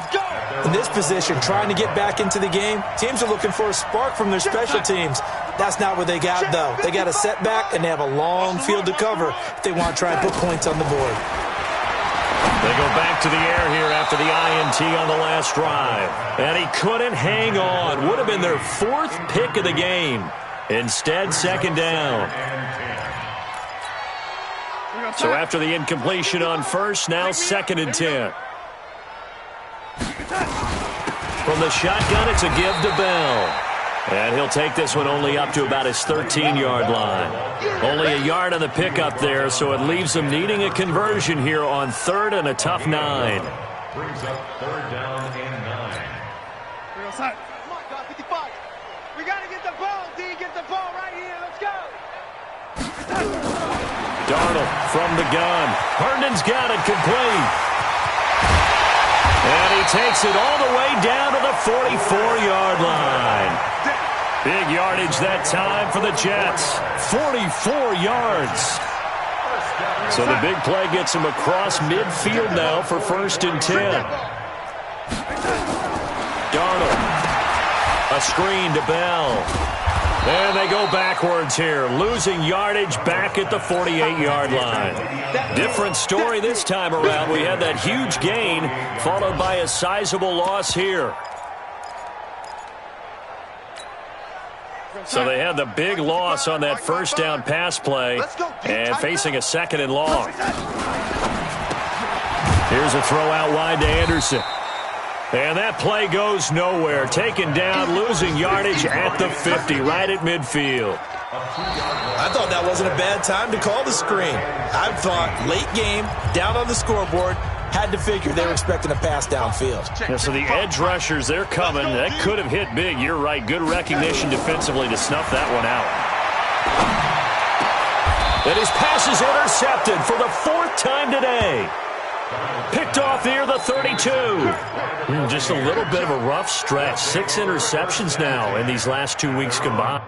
In this position, trying to get back into the game, teams are looking for a spark from their special teams. That's not what they got, though. They got a setback, and they have a long field to cover if they want to try and put points on the board. They go back to the air here after the INT on the last drive. And he couldn't hang on. Would have been their 4th pick of the game. Instead, 2nd down. So after the incompletion on 1st, now 2nd and 10. From the shotgun, it's a give to Bell. And he'll take this one only up to about his 13-yard line. Only a yard on the pickup there, so it leaves them needing a conversion here on 3rd and a tough 9. Brings up 3rd down and 9. Come on, God, 55. We got to get the ball, D. Get the ball right here. Let's go. Darnold from the gun. Herndon's got it complete. And he takes it all the way down to the 44-yard line. Big yardage that time for the Jets. 44 yards. So the big play gets him across midfield now for 1st and 10. Darnold. A screen to Bell. And they go backwards here, losing yardage back at the 48-yard line. Different story this time around. We had that huge gain, followed by a sizable loss here. So they had the big loss on that 1st down pass play, and facing a 2nd and long. Here's a throw out wide to Anderson. And that play goes nowhere. Taken down, losing yardage at the 50, right at midfield. I thought that wasn't a bad time to call the screen. I thought late game, down on the scoreboard, had to figure they were expecting a pass downfield. Yeah, so the edge rushers, they're coming. That could have hit big. You're right. Good recognition defensively to snuff that one out. And his pass is intercepted for the 4th time today. Picked off near the 32. Just a little bit of a rough stretch. 6 interceptions now in these last 2 weeks combined.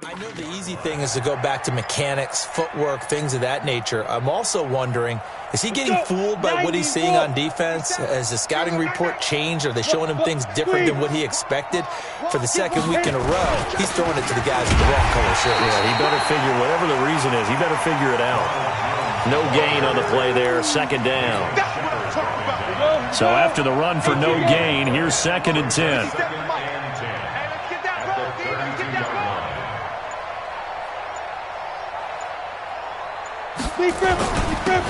I know the easy thing is to go back to mechanics, footwork, things of that nature. I'm also wondering, is he getting fooled by what he's seeing on defense? Has the scouting report changed? Are they showing him things different than what he expected? For the second week in a row, he's throwing it to the guys with the wrong color shirts. Yeah, he better figure, whatever the reason is, he better figure it out. No gain on the play there, second down. So after the run for no gain, here's 2nd and 10.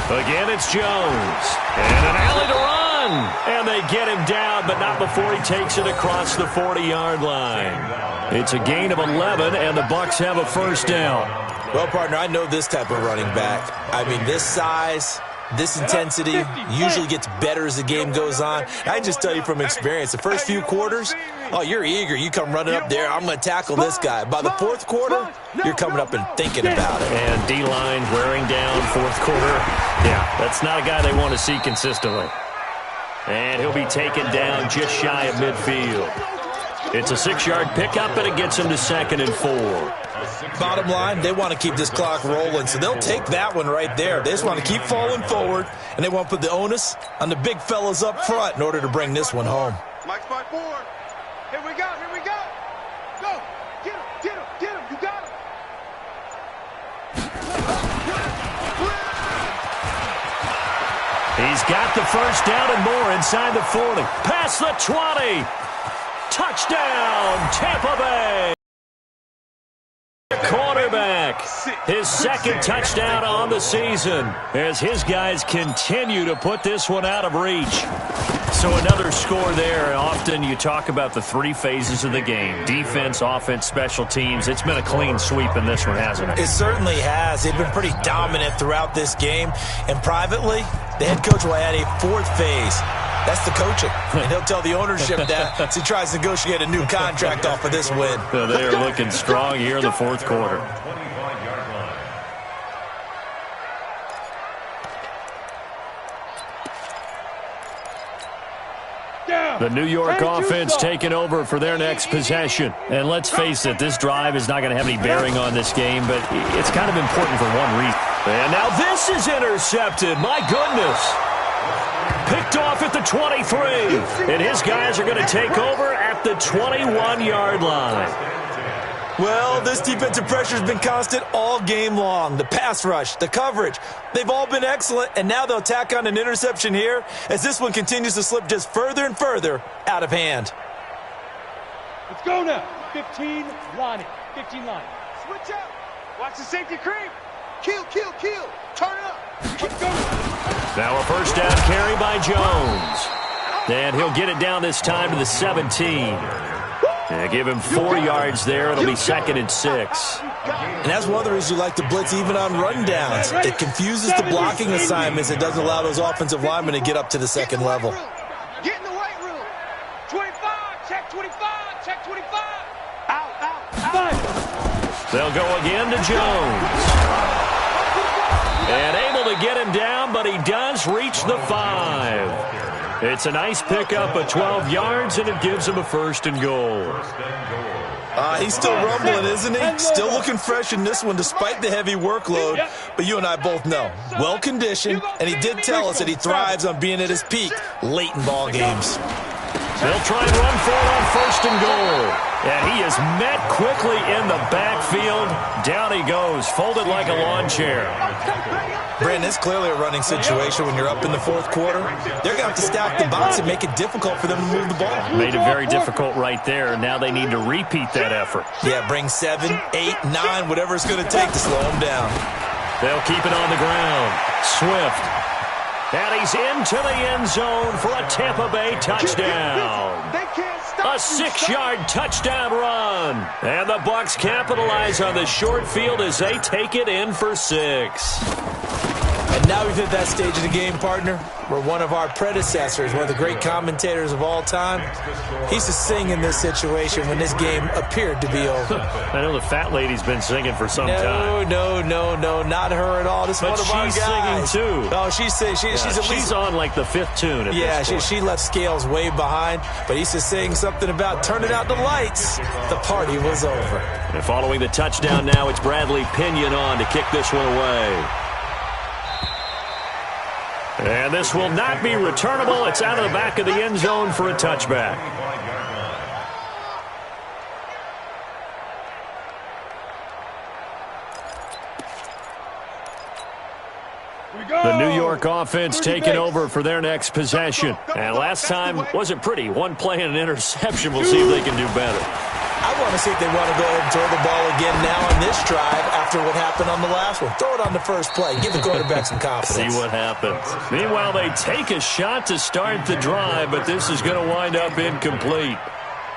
Again, it's Jones. And an alley to run. And they get him down, but not before he takes it across the 40-yard line. It's a gain of 11, and the Bucs have a first down. Well, partner, I know this type of running back. I mean, this size, this intensity usually gets better as the game goes on. I can just tell you from experience, the first few quarters, oh, you're eager. You come running up there, I'm going to tackle this guy. By the fourth quarter, you're coming up and thinking about it. And D-line wearing down fourth quarter. Yeah, that's not a guy they want to see consistently. And he'll be taken down just shy of midfield. It's a 6-yard pickup, and it gets him to 2nd and 4. Bottom line, they want to keep this clock rolling, so they'll take that one right there. They just want to keep falling forward, and they want to put the onus on the big fellas up front in order to bring this one home. Mike's by 4. Here we go, here we go. Go. Get him, get him, get him. You got him. He's got the first down and more inside the 40. Past the 20. Touchdown, Tampa Bay. Quarterback, his 2nd touchdown on the season as his guys continue to put this one out of reach. So another score there. Often you talk about the 3 phases of the game: defense, offense, special teams. It's been a clean sweep in this one, hasn't it? It certainly has. They've been pretty dominant throughout this game. And privately, the head coach will add a 4th phase. That's the coaching. And he'll tell the ownership that as he tries to negotiate a new contract off of this win. So they are looking strong here in the fourth quarter. The New York offense taking over for their next possession. And let's face it, this drive is not going to have any bearing on this game, but it's kind of important for one reason. And now this is intercepted. My goodness. Picked off at the 23. And his guys are going to take over at the 21-yard line. Well, this defensive pressure has been constant all game long. The pass rush, the coverage, they've all been excellent, and now they'll tack on an interception here as this one continues to slip just further and further out of hand. Let's go now. 15 line. 15 line. Switch up. Watch the safety creep. Kill, kill, kill. Turn it up. Let's go. Now a first down carry by Jones. And he'll get it down this time to the 17. Give him 4 yards there. It'll be 2nd and 6. And that's one of the reasons you like to blitz even on run downs. It confuses the blocking assignments. It doesn't allow those offensive linemen to get up to the second level. Get in the weight room. 25. Check 25. Check 25. Out. They'll go again to Jones. And able to get him down, but he does reach the 5. It's a nice pickup of 12 yards, and it gives him a 1st and goal. He's still rumbling, isn't he? Still looking fresh in this one despite the heavy workload. But you and I both know, well-conditioned, and he did tell us that he thrives on being at his peak late in ball games. They'll try and run for it on 1st and goal. And he is met quickly in the backfield. Down he goes, folded like a lawn chair. Brandon, it's clearly a running situation when you're up in the fourth quarter. They're going to have to stack the box and make it difficult for them to move the ball. Made it very difficult right there. Now they need to repeat that effort. Yeah, bring 7, 8, 9, whatever it's going to take to slow them down. They'll keep it on the ground. Swift. And he's into the end zone for a Tampa Bay touchdown. A 6-yard touchdown run. And the Bucs capitalize on the short field as they take it in for 6. And now we've hit that stage of the game, partner, where one of our predecessors, one of the great commentators of all time, he used to sing in this situation when this game appeared to be over. I know the fat lady's been singing for some time. No, not her at all. This is one of our guys. But she's singing, too. No, she's on like the 5th tune at this point. She left Scales way behind, but he used to sing something about turning out the lights. The party was over. And following the touchdown now, it's Bradley Pinion on to kick this one away. And this will not be returnable. It's out of the back of the end zone for a touchback. The New York offense taking over for their next possession. And last time wasn't pretty. One play and an interception. We'll see if they can do better. I want to see if they want to go ahead and throw the ball again now on this drive after what happened on the last one. Throw it on the first play. Give the quarterback some confidence. See what happens. Meanwhile, they take a shot to start the drive, but this is going to wind up incomplete.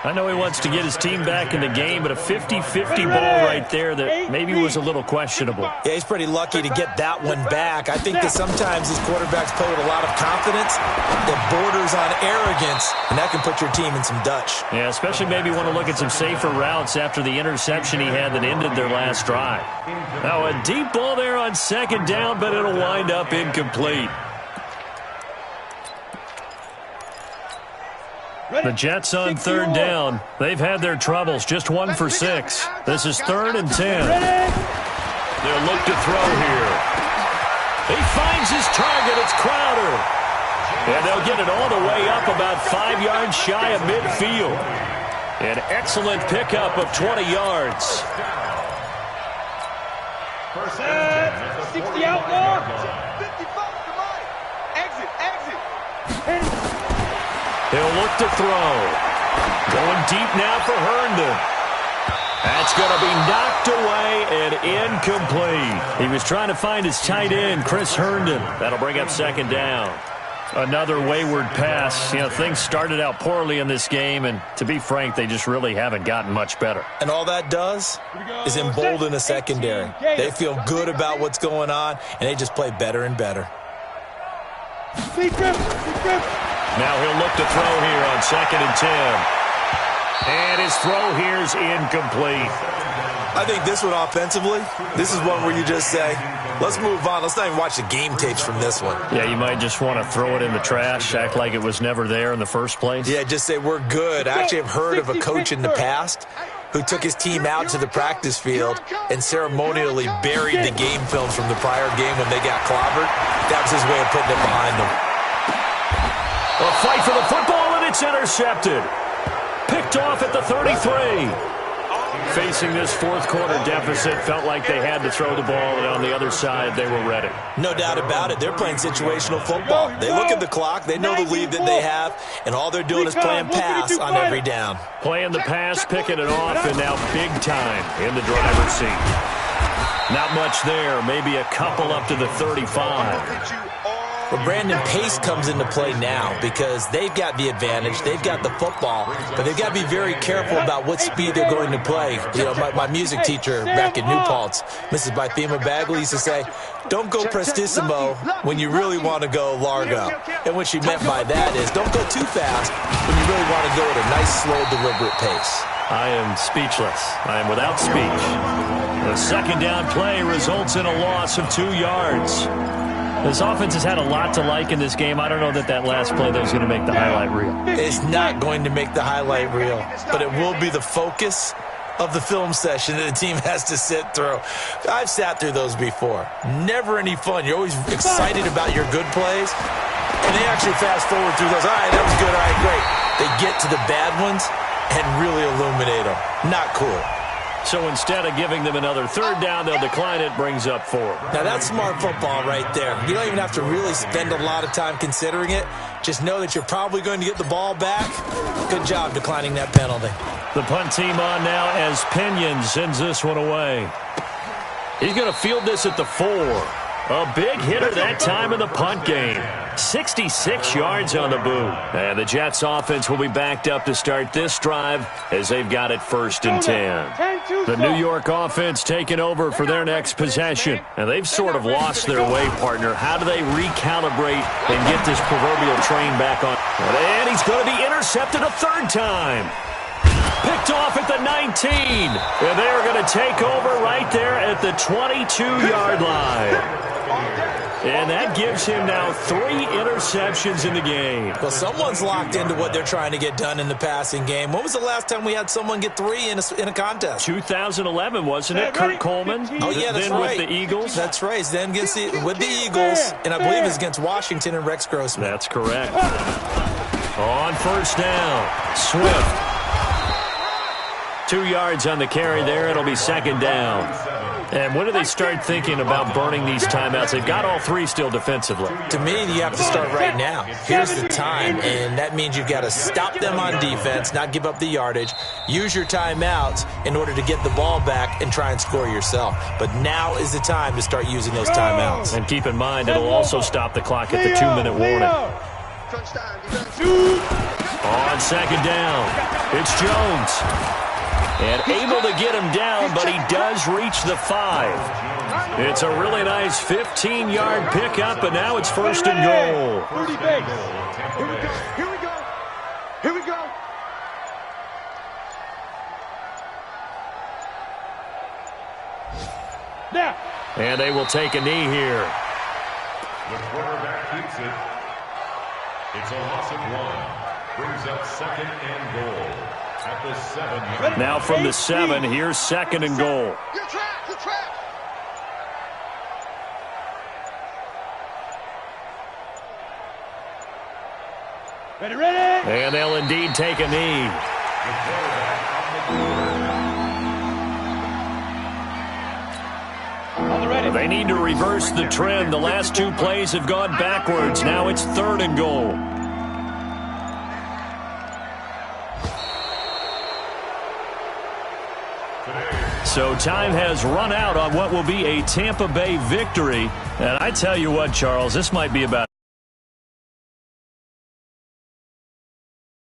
I know he wants to get his team back in the game, but a 50-50 ball right there that maybe was a little questionable. Yeah, he's pretty lucky to get that one back. I think that sometimes these quarterbacks play with a lot of confidence that borders on arrogance, and that can put your team in some Dutch. Yeah, especially maybe want to look at some safer routes after the interception he had that ended their last drive. Now, a deep ball there on second down, but it'll wind up incomplete. The Jets on third down. They've had their troubles. Just 1 for 6. This is 3rd and 10. They'll look to throw here. He finds his target. It's Crowder. And they'll get it all the way up about 5 yards shy of midfield. An excellent pickup of 20 yards. 60 out there. 55 to mine. Exit. He'll look to throw. Going deep now for Herndon. That's going to be knocked away and incomplete. He was trying to find his tight end, Chris Herndon. That'll bring up 2nd down. Another wayward pass. You know, things started out poorly in this game, and to be frank, they just really haven't gotten much better. And all that does is embolden the secondary. They feel good about what's going on, and they just play better and better. Now he'll look to throw here on 2nd and 10. And his throw here's incomplete. I think this one offensively, this is one where you just say, let's move on. Let's not even watch the game tapes from this one. Yeah, you might just want to throw it in the trash, act like it was never there in the first place. Yeah, just say we're good. I actually have heard of a coach in the past who took his team out to the practice field and ceremonially buried the game films from the prior game when they got clobbered. That was his way of putting it behind them. A fight for the football, and it's intercepted. Picked off at the 33. Facing this fourth quarter deficit, felt like they had to throw the ball, and on the other side, they were ready. No doubt about it. They're playing situational football. They look at the clock. They know the lead that they have, and all they're doing is playing pass on every down. Playing the pass, picking it off, and now big time in the driver's seat. Not much there. Maybe a couple up to the 35. Well, Brandon, pace comes into play now because they've got the advantage. They've got the football, but they've got to be very careful about what speed they're going to play. You know, my music teacher back in New Paltz, Mrs. Bythema Bagley, used to say, don't go prestissimo when you really want to go largo. And what she meant by that is don't go too fast when you really want to go at a nice, slow, deliberate pace. I am speechless. I am without speech. The second down play results in a loss of 2 yards. This offense has had a lot to like in this game. I don't know that that last play, though, is going to make the highlight reel. It's not going to make the highlight reel, but it will be the focus of the film session that the team has to sit through. I've sat through those before. Never any fun. You're always excited about your good plays, and they actually fast forward through those. All right, that was good. All right, great. They get to the bad ones and really illuminate them. Not cool. So instead of giving them another third down, they'll decline it, brings up 4. Now, that's smart football right there. You don't even have to really spend a lot of time considering it. Just know that you're probably going to get the ball back. Good job declining that penalty. The punt team on now as Pinion sends this one away. He's going to field this at the 4. A big hitter that time in the punt game. 66 yards on the boot. And the Jets offense will be backed up to start this drive as they've got it 1st and 10. The New York offense taking over for their next possession. And they've sort of lost their way, partner. How do they recalibrate and get this proverbial train back on? And he's going to be intercepted a 3rd time. Picked off at the 19. And they are going to take over right there at the 22-yard line. And that gives him now 3 interceptions in the game. Well, someone's locked into what they're trying to get done in the passing game. When was the last time we had someone get 3 in a contest? 2011, wasn't it? Kurt Coleman? Oh, yeah, that's then right. With the Eagles? That's right. Then against with the Eagles, and I believe it's against Washington and Rex Grossman. That's correct. On 1st down, Swift. 2 yards on the carry there. It'll be 2nd down. And when do they start thinking about burning these timeouts? They've got all 3 still defensively. To me, you have to start right now. Here's the time, and that means you've got to stop them on defense, not give up the yardage, use your timeouts in order to get the ball back and try and score yourself. But now is the time to start using those timeouts. And keep in mind, it'll also stop the clock at the 2-minute warning. On 2nd down, it's Jones. And able to get him down, but he does reach the 5. It's a really nice 15-yard pickup, and now it's 1st and goal. 30 base. Here we go. Here we go. Now. And they will take a knee here. The quarterback keeps it. It's a loss of 1. Brings up 2nd and goal. At the 7. Now from the 7, here's 2nd and goal. You're trapped. You're trapped. Ready, ready. And they'll indeed take a knee. They need to reverse the trend. The last 2 plays have gone backwards. Now it's 3rd and goal. So time has run out on what will be a Tampa Bay victory. And I tell you what, Charles, this might be about